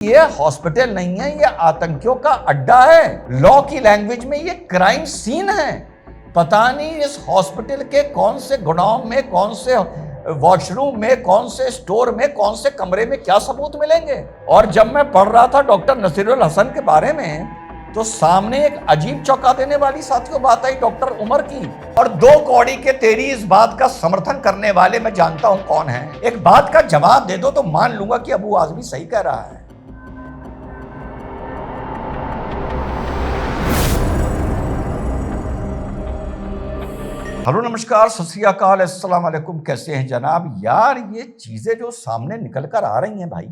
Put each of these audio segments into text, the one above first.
ये हॉस्पिटल नहीं है, ये आतंकियों का अड्डा है। लॉ की लैंग्वेज में ये क्राइम सीन है। पता नहीं इस हॉस्पिटल के कौन से गोडाउन में, कौन से वॉशरूम में, कौन से स्टोर में, कौन से कमरे में क्या सबूत मिलेंगे। और जब मैं पढ़ रहा था डॉक्टर नसीरुल हसन के बारे में, तो सामने एक अजीब चौंका देने वाली साथियों बात आई डॉक्टर उमर की। और दो कौड़ी के तेरी इस बात का समर्थन करने वाले मैं जानता हूं कौन है। एक बात का जवाब दे दो तो मान लूंगा कि अबू आजमी सही कह रहा है। हेलो, नमस्कार, सत श्री अकाल, अस्सलाम वालेकुम। कैसे हैं जनाब? यार ये चीजें जो सामने निकल कर आ रही हैं भाई,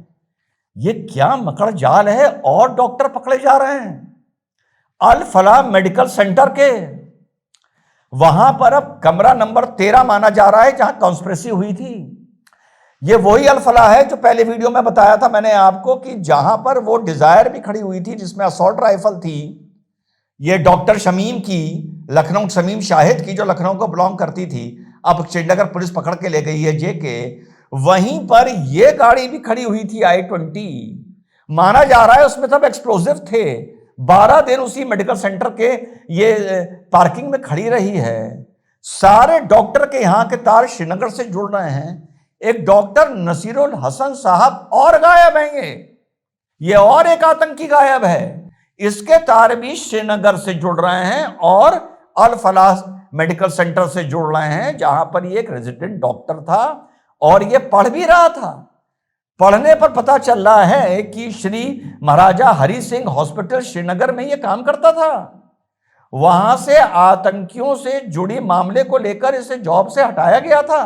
ये क्या मकड़ जाल है। और डॉक्टर पकड़े जा रहे हैं अल फलाह मेडिकल सेंटर के। वहां पर अब कमरा नंबर 13 माना जा रहा है जहां कॉन्स्पिरेसी हुई थी। ये वही अल फलाह है जो पहले वीडियो में बताया था मैंने आपको कि जहां पर वो डिजायर भी खड़ी हुई थी जिसमें असॉल्ट राइफल थी। ये डॉक्टर शमीम की, लखनऊ शमीम शाहिद की, जो लखनऊ को बिलोंग करती थी, अब श्रीनगर पुलिस पकड़ के ले गई है जेके। वहीं पर ये गाड़ी भी खड़ी हुई थी I-20। माना जा रहा है उसमें सब एक्सप्लोजिव थे। 12 दिन उसी मेडिकल सेंटर के ये पार्किंग में खड़ी रही है। सारे डॉक्टर के यहां के तार श्रीनगर से जुड़ रहे हैं। एक डॉक्टर नसीरुल हसन साहब और गायब हैं। ये और एक आतंकी गायब है। इसके तार भी श्रीनगर से जुड़ रहे हैं और अल फलाह मेडिकल सेंटर से जुड़ रहे हैं जहां पर ये एक रेजिडेंट डॉक्टर था और ये पढ़ भी रहा था। पढ़ने पर पता चल रहा है कि श्री महाराजा हरि सिंह हॉस्पिटल श्रीनगर में ये काम करता था। वहां से आतंकियों से जुड़ी मामले को लेकर इसे जॉब से हटाया गया था।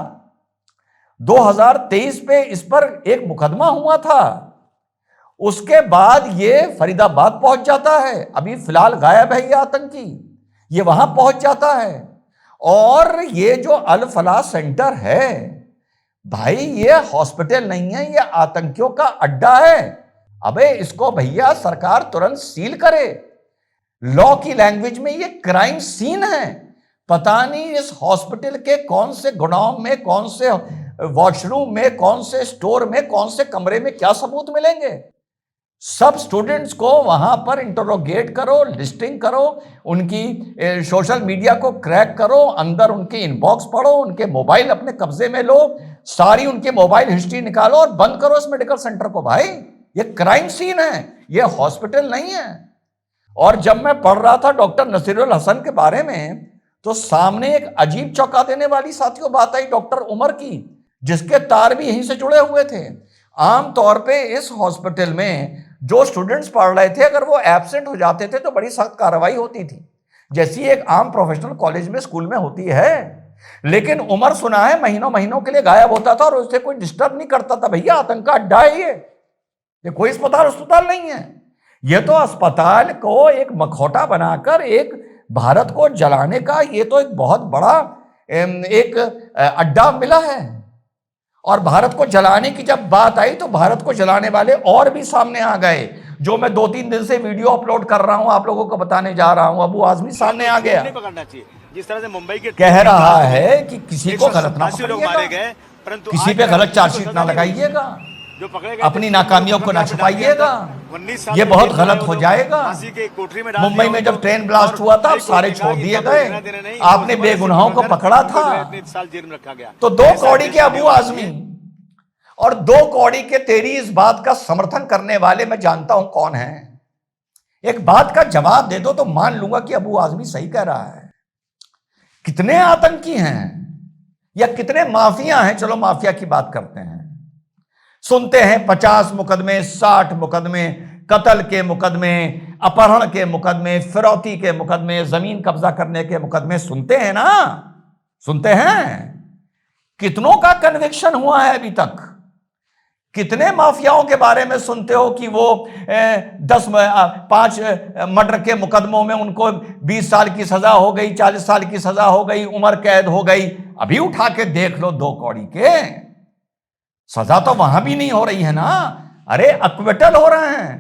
2023 पे इस पर एक मुकदमा हुआ था। उसके बाद ये फरीदाबाद पहुंच जाता है। अभी फिलहाल गायब है ये आतंकी। ये वहां पहुंच जाता है और ये जो अल फलाह सेंटर है भाई, ये हॉस्पिटल नहीं है, ये आतंकियों का अड्डा है। अबे इसको भैया सरकार तुरंत सील करे। लॉ की लैंग्वेज में ये क्राइम सीन है। पता नहीं इस हॉस्पिटल के कौन से गोडाउन में, कौन से वॉशरूम में, कौन से स्टोर में, कौन से कमरे में क्या सबूत मिलेंगे। सब स्टूडेंट्स को वहां पर इंटरोगेट करो, लिस्टिंग करो, उनकी सोशल मीडिया को क्रैक करो, अंदर उनके इनबॉक्स पढ़ो, उनके मोबाइल अपने कब्जे में लो, सारी उनके मोबाइल हिस्ट्री निकालो और बंद करो इस मेडिकल सेंटर को। भाई ये क्राइम सीन है, ये हॉस्पिटल नहीं है। और जब मैं पढ़ रहा था डॉक्टर नसीरुल हसन के बारे में, तो सामने एक अजीब चौंका देने वाली साथियों बात आई डॉक्टर उमर की, जिसके तार भी यहीं से जुड़े हुए थे। आमतौर पे इस हॉस्पिटल में जो स्टूडेंट्स पढ़ रहे थे, अगर वो एब्सेंट हो जाते थे तो बड़ी सख्त कार्रवाई होती थी, जैसी एक आम प्रोफेशनल कॉलेज में, स्कूल में होती है। लेकिन उमर सुना है महीनों महीनों के लिए गायब होता था और उससे कोई डिस्टर्ब नहीं करता था। भैया आतंक का अड्डा है ये कोई अस्पताल नहीं है। ये तो अस्पताल को एक मखौटा बनाकर एक भारत को जलाने का ये तो एक बहुत बड़ा एक अड्डा मिला है। और भारत को जलाने की जब बात आई तो भारत को जलाने वाले और भी सामने आ गए, जो मैं 2-3 दिन से वीडियो अपलोड कर रहा हूं, आप लोगों को बताने जा रहा हूं। अबू आजमी सामने आ गया। नहीं पकड़ना चाहिए। जिस तरह से मुंबई के कह रहा है कि किसी को गलत ना लोग मारे गए, परंतु किसी पे गलत चार्जशीट ना लगाइएगा, जो पकड़े गए अपनी नाकामियों को ना छुपाइएगा, ये बहुत गलत हो जाएगा। मुंबई में जब ट्रेन ब्लास्ट हुआ था सारे छोड़ दिए गए, आपने बेगुनाहों को पकड़ा था। तो 2 कौड़ी के अबू आजमी और 2 कौड़ी के तेरी इस बात का समर्थन करने वाले मैं जानता हूं कौन है। एक बात का जवाब दे दो तो मान लूंगा कि अबू आजमी सही कह रहा है। कितने आतंकी हैं या कितने माफिया हैं? चलो माफिया की बात करते हैं। सुनते हैं 50 मुकदमे, 60 मुकदमे, कत्ल के मुकदमे, अपहरण के मुकदमे, फिरौती के मुकदमे, जमीन कब्जा करने के मुकदमे, सुनते हैं ना? सुनते हैं। कितनों का कन्विक्शन हुआ है अभी तक? कितने माफियाओं के बारे में सुनते हो कि वो 5 मर्डर के मुकदमों में उनको 20 साल की सजा हो गई, 40 साल की सजा हो गई, उम्र कैद हो गई। अभी उठा के देख लो 2 कौड़ी के, सजा तो वहां भी नहीं हो रही है ना। अरे अक्विटल हो रहे हैं।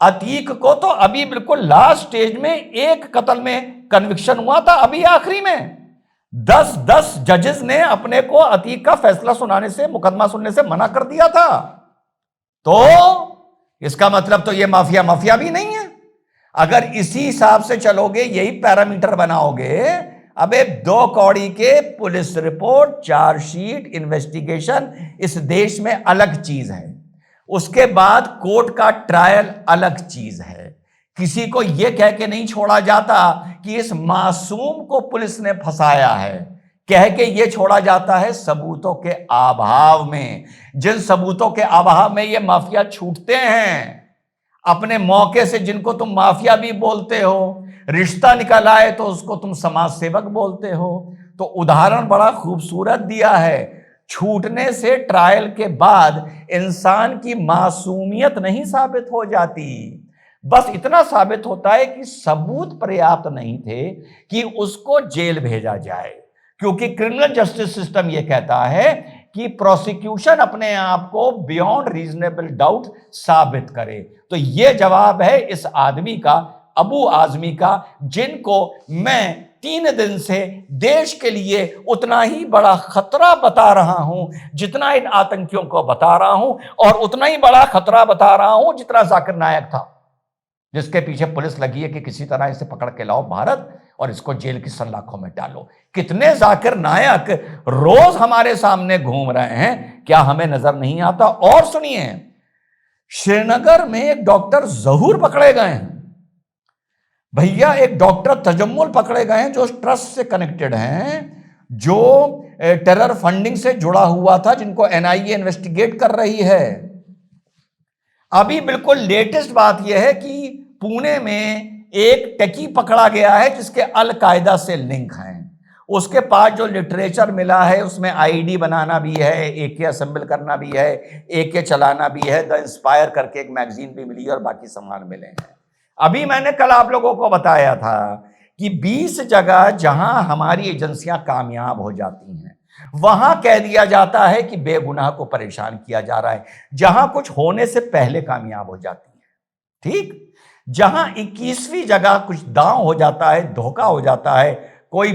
अतीक को तो अभी बिल्कुल लास्ट स्टेज में एक कत्ल में कन्विक्शन हुआ था, अभी आखिरी में 10 जजेस ने अपने को अतीक का फैसला सुनाने से, मुकदमा सुनने से मना कर दिया था। तो इसका मतलब तो ये माफिया माफिया भी नहीं है। अगर इसी हिसाब से चलोगे, यही पैरामीटर बनाओगे, अबे 2 कौड़ी के पुलिस रिपोर्ट, चार्जशीट, इन्वेस्टिगेशन इस देश में अलग चीज है, उसके बाद कोर्ट का ट्रायल अलग चीज है। किसी को यह कह के नहीं छोड़ा जाता कि इस मासूम को पुलिस ने फंसाया है, कह के यह छोड़ा जाता है सबूतों के अभाव में। जिन सबूतों के अभाव में ये माफिया छूटते हैं, अपने मौके से जिनको तुम माफिया भी बोलते हो, रिश्ता निकल आए तो उसको तुम समाज सेवक बोलते हो। तो उदाहरण बड़ा खूबसूरत दिया है। छूटने से ट्रायल के बाद इंसान की मासूमियत नहीं साबित हो जाती, बस इतना साबित होता है कि सबूत पर्याप्त नहीं थे कि उसको जेल भेजा जाए, क्योंकि क्रिमिनल जस्टिस सिस्टम यह कहता है कि प्रोसिक्यूशन अपने आप को बियॉन्ड रीजनेबल डाउट साबित करे। तो यह जवाब है इस आदमी का, अबू आजमी का, जिनको मैं 3 दिन से देश के लिए उतना ही बड़ा खतरा बता रहा हूं जितना इन आतंकियों को बता रहा हूं, और उतना ही बड़ा खतरा बता रहा हूं जितना जाकिर नायक था, जिसके पीछे पुलिस लगी है कि किसी तरह इसे पकड़ के लाओ भारत और इसको जेल की सलाखों में डालो। कितने जाकिर नायक रोज हमारे सामने घूम रहे हैं, क्या हमें नजर नहीं आता? और सुनिए, श्रीनगर में एक डॉक्टर जहूर पकड़े गए हैं भैया, एक डॉक्टर तजम्मुल पकड़े गए हैं जो ट्रस्ट से कनेक्टेड हैं, जो टेरर फंडिंग से जुड़ा हुआ था, जिनको एनआईए इन्वेस्टिगेट कर रही है। अभी बिल्कुल लेटेस्ट बात यह है कि पुणे में एक टेकी पकड़ा गया है जिसके अल कायदा से लिंक हैं। उसके पास जो लिटरेचर मिला है उसमें आईडी बनाना भी है, एके असेंबल करना भी है, एके चलाना भी है, द इंस्पायर करके एक मैगजीन भी मिली और बाकी सामान मिले हैं। अभी मैंने कल आप लोगों को बताया था कि 20 जगह जहां हमारी एजेंसियां कामयाब हो जाती हैं, वहां कह दिया जाता है कि बेगुनाह को परेशान किया जा रहा है, जहां कुछ होने से पहले कामयाब हो जाती है। ठीक, जहां 21वीं जगह कुछ दांव हो जाता है, धोखा हो जाता है, कोई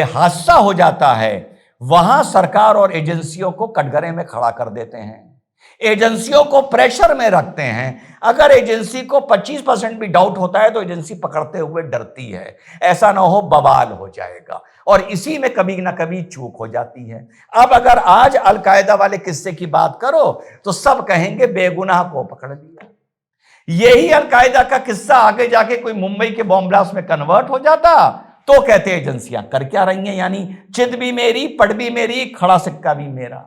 हादसा हो जाता है, वहां सरकार और एजेंसियों को कटघरे में खड़ा कर देते हैं, एजेंसियों को प्रेशर में रखते हैं। अगर एजेंसी को 25% भी डाउट होता है तो एजेंसी पकड़ते हुए डरती है, ऐसा ना हो बवाल हो जाएगा, और इसी में कभी ना कभी चूक हो जाती है। अब अगर आज अलकायदा वाले किस्से की बात करो तो सब कहेंगे बेगुनाह को पकड़ लिया। यही अलकायदा का किस्सा आगे जाके कोई मुंबई के बॉम्ब ब्लास्ट में कन्वर्ट हो जाता तो कहते एजेंसियां कर क्या रही हैं, यानी चित भी मेरी, पट भी मेरी, खड़ा सिक्का भी मेरा।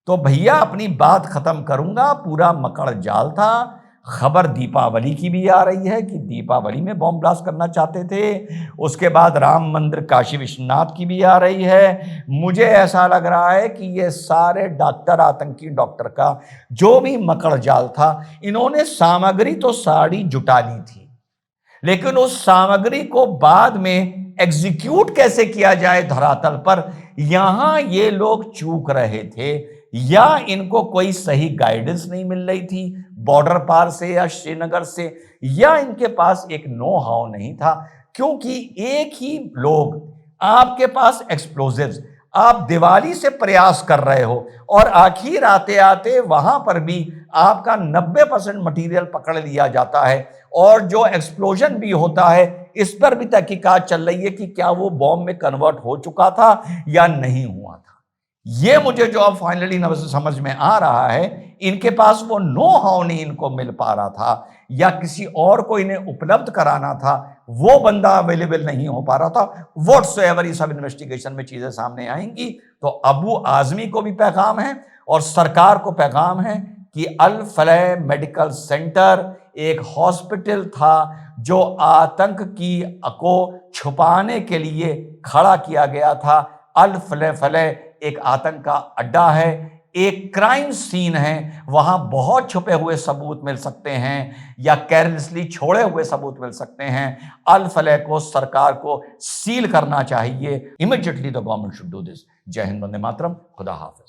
तो भैया अपनी बात खत्म करूंगा, पूरा मकड़ जाल था। खबर दीपावली की भी आ रही है कि दीपावली में बॉम्ब ब्लास्ट करना चाहते थे। उसके बाद राम मंदिर काशी विश्वनाथ की भी आ रही है। मुझे ऐसा लग रहा है कि ये सारे डॉक्टर, आतंकी डॉक्टर का जो भी मकड़ जाल था, इन्होंने सामग्री तो सारी जुटा ली थी, लेकिन उस सामग्री को बाद में एग्जीक्यूट कैसे किया जाए धरातल पर, यहां ये लोग चूक रहे थे, या इनको कोई सही गाइडेंस नहीं मिल रही थी बॉर्डर पार से या श्रीनगर से, या इनके पास एक नो हाउ नहीं था। क्योंकि एक ही लोग, आपके पास एक्सप्लोजिव्स, आप दिवाली से प्रयास कर रहे हो और आखिर आते आते वहां पर भी आपका 90% मटेरियल पकड़ लिया जाता है, और जो एक्सप्लोजन भी होता है इस पर भी तहकीकात चल रही है कि क्या वो बॉम्ब में कन्वर्ट हो चुका था या नहीं हुआ था। ये मुझे जो अब फाइनली समझ में आ रहा है, इनके पास वो नो हाउ नहीं इनको मिल पा रहा था, या किसी और को इन्हें उपलब्ध कराना था, वो बंदा अवेलेबल नहीं हो पा रहा था। व्हाटसोएवर ये सब इन्वेस्टिगेशन में चीजें सामने आएंगी। तो अबू आजमी को भी पैगाम है और सरकार को पैगाम है कि अल फलाह मेडिकल सेंटर एक हॉस्पिटल था जो आतंक की को छुपाने के लिए खड़ा किया गया था। अल फलाह एक आतंक का अड्डा है, एक क्राइम सीन है, वहां बहुत छुपे हुए सबूत मिल सकते हैं या केयरलेसली छोड़े हुए सबूत मिल सकते हैं। अल फलाह को, सरकार को सील करना चाहिए। Immediately the government should do this. जय हिंद, वंदे मातरम, खुदा हाफिज।